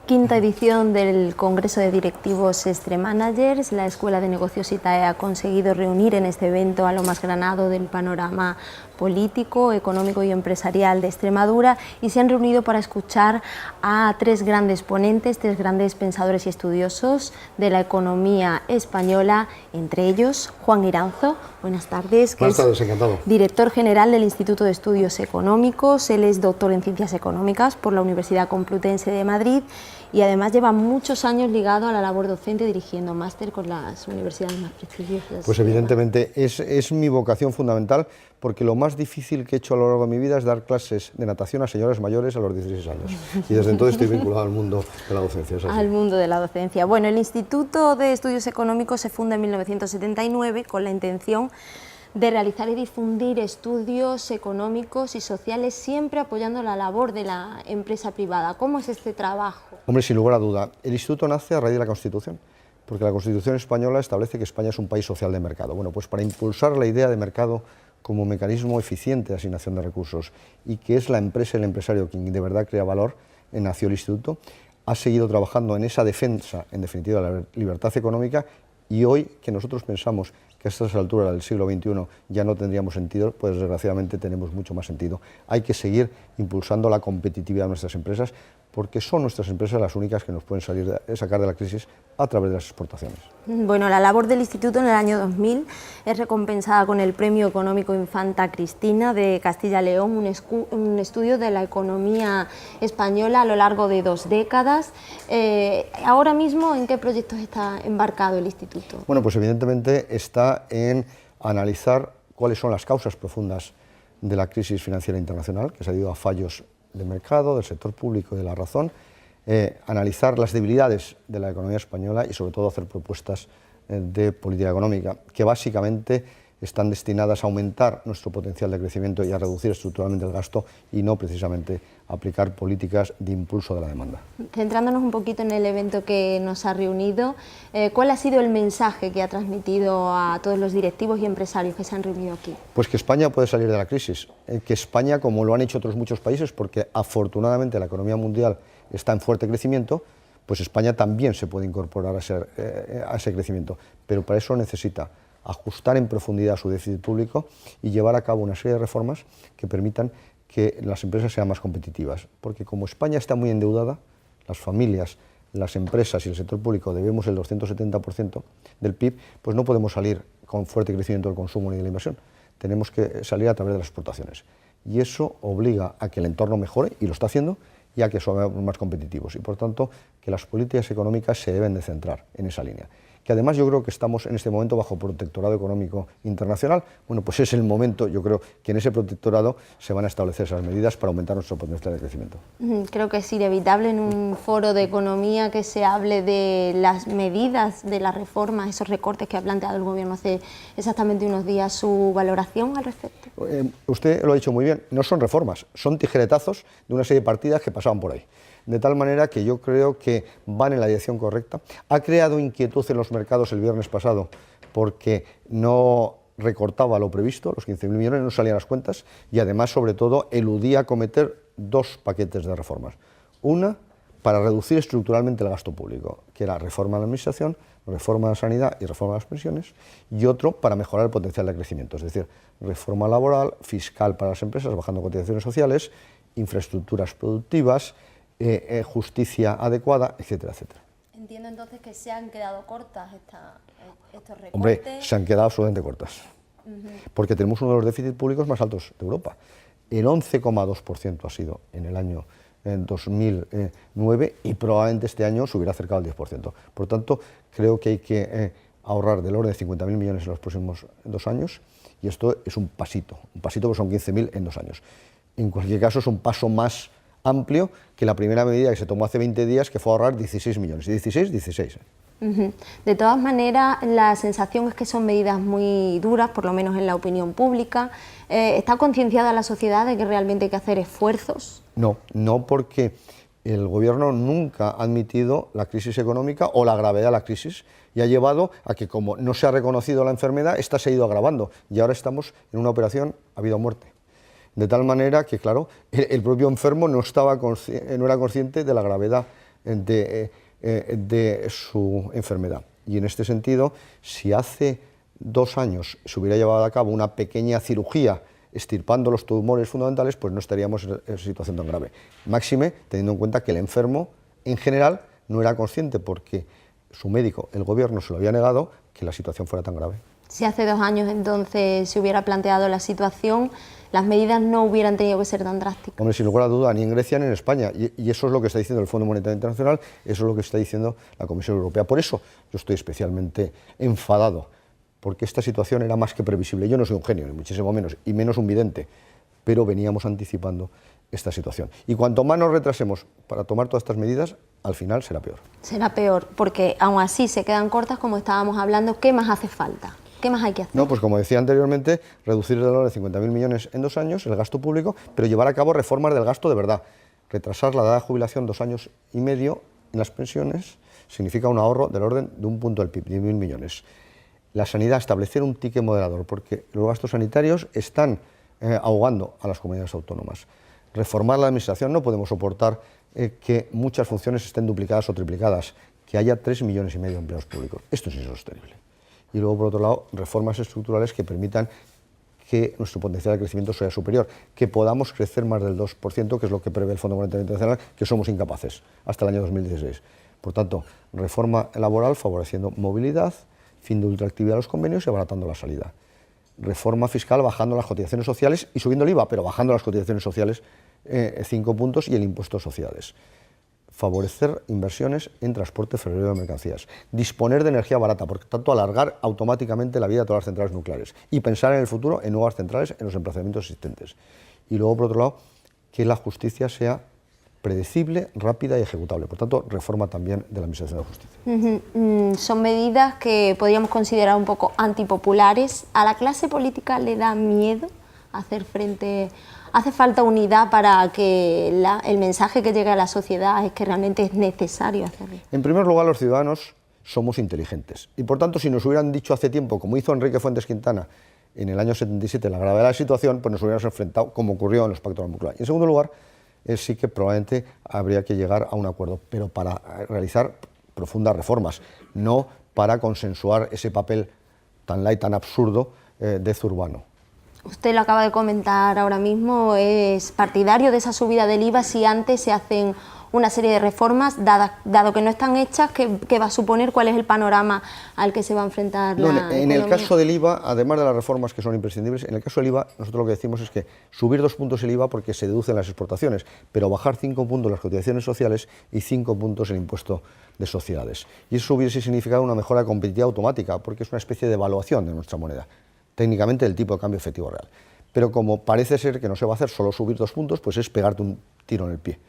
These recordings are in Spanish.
Quinta edición del Congreso de Directivos Extremanagers. La Escuela de Negocios ITAE ha conseguido reunir en este evento a lo más granado del panorama político, económico y empresarial de Extremadura, y se han reunido para escuchar a tres grandes ponentes, tres grandes pensadores y estudiosos de la economía española, entre ellos Juan Iranzo. Buenas tardes. Buenas tardes, encantado. Director general del Instituto de Estudios Económicos. Él es doctor en Ciencias Económicas por la Universidad Complutense de Madrid y además lleva muchos años ligado a la labor docente, dirigiendo máster con las universidades más prestigiosas. Pues evidentemente es mi vocación fundamental, porque lo más difícil que he hecho a lo largo de mi vida es dar clases de natación a señores mayores a los 16 años. Y desde entonces estoy vinculado al mundo de la docencia. Al mundo de la docencia. Bueno, el Instituto de Estudios Económicos se funda en 1979 con la intención de realizar y difundir estudios económicos y sociales, siempre apoyando la labor de la empresa privada. ¿Cómo es este trabajo? Hombre, sin lugar a duda, el Instituto nace a raíz de la Constitución, porque la Constitución española establece que España es un país social de mercado. Bueno, pues para impulsar la idea de mercado como mecanismo eficiente de asignación de recursos, y que es la empresa y el empresario quien de verdad crea valor, nació el Instituto, ha seguido trabajando en esa defensa, en definitiva, de la libertad económica, y hoy que nosotros pensamos que a estas alturas del siglo XXI ya no tendríamos sentido, pues desgraciadamente tenemos mucho más sentido. Hay que seguir impulsando la competitividad de nuestras empresas, porque son nuestras empresas las únicas que nos pueden sacar de la crisis a través de las exportaciones. Bueno, la labor del Instituto en el año 2000 es recompensada con el Premio Económico Infanta Cristina de Castilla y León, un estudio de la economía española a lo largo de 2 décadas. Ahora mismo, ¿en qué proyectos está embarcado el Instituto? Bueno, pues evidentemente está en analizar cuáles son las causas profundas de la crisis financiera internacional, que se ha debido a fallos de mercado, del sector público y de la razón, analizar las debilidades de la economía española y sobre todo hacer propuestas de política económica que básicamente están destinadas a aumentar nuestro potencial de crecimiento y a reducir estructuralmente el gasto, y no precisamente a aplicar políticas de impulso de la demanda. Centrándonos un poquito en el evento que nos ha reunido, ¿cuál ha sido el mensaje que ha transmitido a todos los directivos y empresarios que se han reunido aquí? Pues que España puede salir de la crisis, que España, como lo han hecho otros muchos países, porque afortunadamente la economía mundial está en fuerte crecimiento, pues España también se puede incorporar a ese crecimiento, pero para eso necesita ajustar en profundidad su déficit público y llevar a cabo una serie de reformas que permitan que las empresas sean más competitivas, porque como España está muy endeudada, las familias, las empresas y el sector público debemos el 270% del PIB, pues no podemos salir con fuerte crecimiento del consumo ni de la inversión, tenemos que salir a través de las exportaciones, y eso obliga a que el entorno mejore, y lo está haciendo, y a que seamos más competitivos, y por tanto que las políticas económicas se deben de centrar en esa línea. Que además yo creo que estamos en este momento bajo protectorado económico internacional. Bueno, pues es el momento, yo creo, que en ese protectorado se van a establecer esas medidas para aumentar nuestro potencial de crecimiento. Creo que es inevitable en un foro de economía que se hable de las medidas, de las reformas, esos recortes que ha planteado el Gobierno hace exactamente unos días. ¿Su valoración al respecto? Usted lo ha dicho muy bien, no son reformas, son tijeretazos de una serie de partidas que pasaban por ahí. De tal manera que yo creo que van en la dirección correcta. Ha creado inquietud en los mercados el viernes pasado porque no recortaba lo previsto, los 15.000 millones, no salían las cuentas, y además, sobre todo, eludía acometer 2 paquetes de reformas. Una, para reducir estructuralmente el gasto público, que era reforma de la administración, reforma de la sanidad y reforma de las pensiones, y otro para mejorar el potencial de crecimiento, es decir, reforma laboral, fiscal para las empresas, bajando cotizaciones sociales, infraestructuras productivas, justicia adecuada, etcétera, etcétera. Entiendo entonces que se han quedado cortas estos recortes. Hombre, se han quedado absolutamente cortas, porque tenemos uno de los déficits públicos más altos de Europa. El 11,2% ha sido en el año 2009 y probablemente este año se hubiera acercado al 10%. Por tanto, creo que hay que ahorrar del orden de 50.000 millones en los próximos 2 años, y esto es un pasito porque son 15.000 en 2 años. En cualquier caso, es un paso más amplio que la primera medida que se tomó hace 20 días, que fue ahorrar 16 millones. Y 16. De todas maneras, la sensación es que son medidas muy duras, por lo menos en la opinión pública. ¿Está concienciada la sociedad de que realmente hay que hacer esfuerzos? No, porque el Gobierno nunca ha admitido la crisis económica o la gravedad de la crisis, y ha llevado a que, como no se ha reconocido la enfermedad, esta se ha ido agravando, y ahora estamos en una operación a vida o muerte. De tal manera que, claro, el propio enfermo no era consciente de la gravedad de su enfermedad. Y en este sentido, si hace 2 años se hubiera llevado a cabo una pequeña cirugía extirpando los tumores fundamentales, pues no estaríamos en situación tan grave. Máxime, teniendo en cuenta que el enfermo, en general, no era consciente porque su médico, el gobierno, se lo había negado, que la situación fuera tan grave. Si hace 2 años entonces se hubiera planteado la situación, las medidas no hubieran tenido que ser tan drásticas. Hombre, sin lugar a duda, ni en Grecia ni en España. Y eso es lo que está diciendo el Fondo Monetario Internacional, eso es lo que está diciendo la Comisión Europea. Por eso yo estoy especialmente enfadado, porque esta situación era más que previsible. Yo no soy un genio, ni muchísimo menos, y menos un vidente, pero veníamos anticipando esta situación. Y cuanto más nos retrasemos para tomar todas estas medidas, al final será peor. Será peor, porque aún así se quedan cortas, como estábamos hablando. ¿Qué más hace falta? ¿Qué más hay que hacer? No, pues como decía anteriormente, reducir el valor de 50.000 millones en 2 años, el gasto público, pero llevar a cabo reformas del gasto de verdad. Retrasar la edad de jubilación 2 años y medio en las pensiones significa un ahorro del orden de 1 punto del PIB, 10.000 millones. La sanidad, establecer un ticket moderador, porque los gastos sanitarios están ahogando a las comunidades autónomas. Reformar la administración, no podemos soportar que muchas funciones estén duplicadas o triplicadas, que haya 3,5 millones de empleados públicos. Esto es insostenible. Y luego, por otro lado, reformas estructurales que permitan que nuestro potencial de crecimiento sea superior, que podamos crecer más del 2%, que es lo que prevé el Fondo Monetario Internacional, que somos incapaces hasta el año 2016. Por tanto, reforma laboral favoreciendo movilidad, fin de ultraactividad de los convenios y abaratando la salida. Reforma fiscal bajando las cotizaciones sociales y subiendo el IVA, pero bajando las cotizaciones sociales 5 puntos y el impuesto a sociedades. Favorecer inversiones en transporte ferroviario de mercancías, disponer de energía barata, por tanto alargar automáticamente la vida de todas las centrales nucleares y pensar en el futuro en nuevas centrales en los emplazamientos existentes. Y luego, por otro lado, que la justicia sea predecible, rápida y ejecutable. Por tanto, reforma también de la Administración de Justicia. Son medidas que podríamos considerar un poco antipopulares. ¿A la clase política le da miedo hacer frente? ¿Hace falta unidad para que el mensaje que llegue a la sociedad es que realmente es necesario hacerlo? En primer lugar, los ciudadanos somos inteligentes y, por tanto, si nos hubieran dicho hace tiempo, como hizo Enrique Fuentes Quintana en el año 77, la gravedad de la situación, pues nos hubiéramos enfrentado, como ocurrió en los pactos de la Moncloa. Y en segundo lugar, sí que probablemente habría que llegar a un acuerdo, pero para realizar profundas reformas, no para consensuar ese papel tan light, tan absurdo de Zurbano. Usted lo acaba de comentar ahora mismo, es partidario de esa subida del IVA si antes se hacen una serie de reformas, dado que no están hechas, ¿qué va a suponer? ¿Cuál es el panorama al que se va a enfrentar la economía? En el caso del IVA, además de las reformas que son imprescindibles, en el caso del IVA, nosotros lo que decimos es que subir 2 puntos el IVA porque se deducen las exportaciones, pero bajar 5 puntos las cotizaciones sociales y 5 puntos el impuesto de sociedades. Y eso hubiese significado una mejora de competitividad automática, porque es una especie de evaluación de nuestra moneda, técnicamente del tipo de cambio efectivo real. Pero como parece ser que no se va a hacer solo subir 2 puntos, pues es pegarte un tiro en el pie.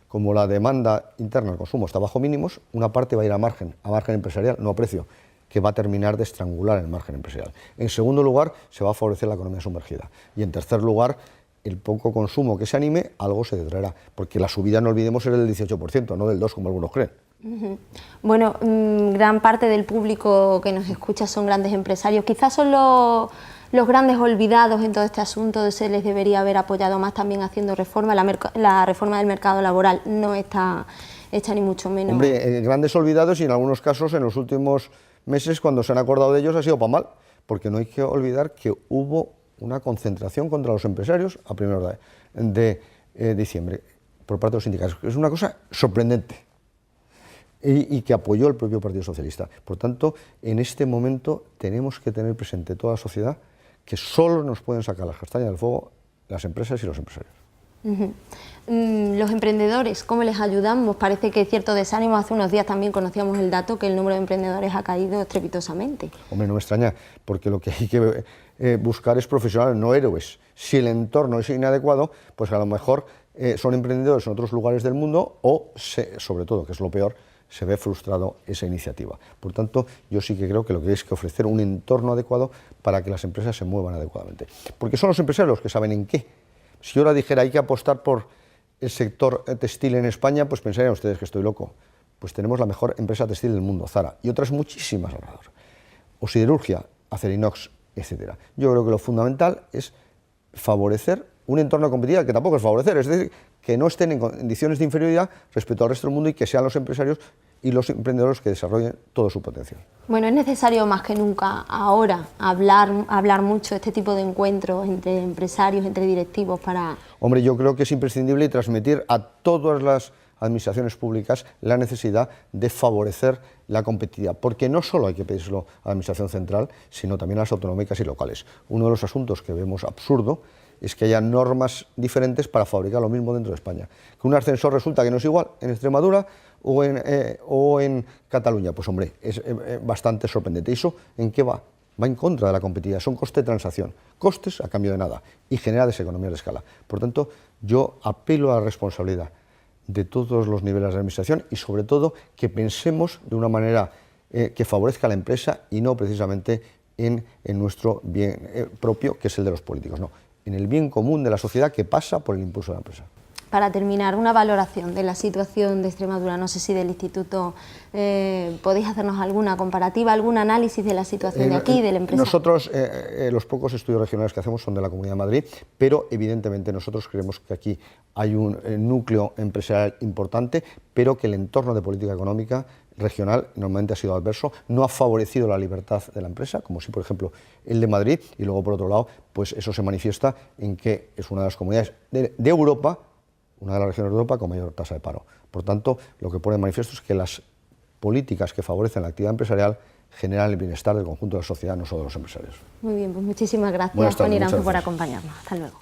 Como la demanda interna, el consumo está bajo mínimos, una parte va a ir a margen empresarial, no a precio, que va a terminar de estrangular el margen empresarial. En segundo lugar, se va a favorecer la economía sumergida. Y en tercer lugar, el poco consumo que se anime, algo se detraerá, porque la subida, no olvidemos, era del 18%, no del 2%, como algunos creen. Bueno, gran parte del público que nos escucha son grandes empresarios. Quizás son los grandes olvidados en todo este asunto. Se les debería haber apoyado más también haciendo reforma. La reforma del mercado laboral no está hecha ni mucho menos. Hombre, grandes olvidados, y en algunos casos en los últimos meses, cuando se han acordado de ellos, ha sido para mal, porque no hay que olvidar que hubo una concentración contra los empresarios a primeros de diciembre por parte de los sindicatos. Es una cosa sorprendente. Y que apoyó el propio Partido Socialista. Por tanto, en este momento tenemos que tener presente toda la sociedad que solo nos pueden sacar las castañas del fuego las empresas y los empresarios. Los emprendedores, ¿cómo les ayudamos? Parece que hay cierto desánimo. Hace unos días también conocíamos el dato que el número de emprendedores ha caído estrepitosamente. Hombre, no me extraña, porque lo que hay que buscar es profesionales, no héroes. Si el entorno es inadecuado, pues a lo mejor son emprendedores en otros lugares del mundo o, sobre todo, que es lo peor, se ve frustrado esa iniciativa. Por tanto, yo sí que creo que lo que hay es que ofrecer un entorno adecuado para que las empresas se muevan adecuadamente. Porque son los empresarios los que saben en qué. Si yo ahora dijera hay que apostar por el sector textil en España, pues pensarían ustedes que estoy loco. Pues tenemos la mejor empresa textil del mundo, Zara, y otras muchísimas alrededor. O siderurgia, Acerinox, etc. Yo creo que lo fundamental es favorecer un entorno competitivo, que tampoco es favorecer, es decir, que no estén en condiciones de inferioridad respecto al resto del mundo y que sean los empresarios y los emprendedores que desarrollen todo su potencial. Bueno, es necesario más que nunca ahora hablar mucho de este tipo de encuentros entre empresarios, entre directivos para... Hombre, yo creo que es imprescindible transmitir a todas las administraciones públicas la necesidad de favorecer la competitividad, porque no solo hay que pedírselo a la administración central, sino también a las autonómicas y locales. Uno de los asuntos que vemos absurdo es que haya normas diferentes para fabricar lo mismo dentro de España. Que un ascensor resulta que no es igual en Extremadura o en Cataluña, pues hombre, es bastante sorprendente. ¿Y eso en qué va? Va en contra de la competitividad, son costes de transacción, costes a cambio de nada, y genera deseconomías de escala. Por tanto, yo apelo a la responsabilidad de todos los niveles de administración y sobre todo que pensemos de una manera que favorezca a la empresa y no precisamente en nuestro bien propio, que es el de los políticos, no, en el bien común de la sociedad que pasa por el impulso de la empresa. Para terminar, una valoración de la situación de Extremadura, no sé si del Instituto podéis hacernos alguna comparativa, algún análisis de la situación de aquí, de la empresa. Nosotros, los pocos estudios regionales que hacemos son de la Comunidad de Madrid, pero evidentemente nosotros creemos que aquí hay un núcleo empresarial importante, pero que el entorno de política económica regional normalmente ha sido adverso, no ha favorecido la libertad de la empresa, como si por ejemplo el de Madrid, y luego por otro lado, pues eso se manifiesta en que es una de las comunidades de Europa, una de las regiones de Europa con mayor tasa de paro. Por tanto, lo que pone de manifiesto es que las políticas que favorecen la actividad empresarial generan el bienestar del conjunto de la sociedad, no solo de los empresarios. Muy bien, pues muchísimas gracias, Juan Iranzo, por acompañarnos. Hasta luego.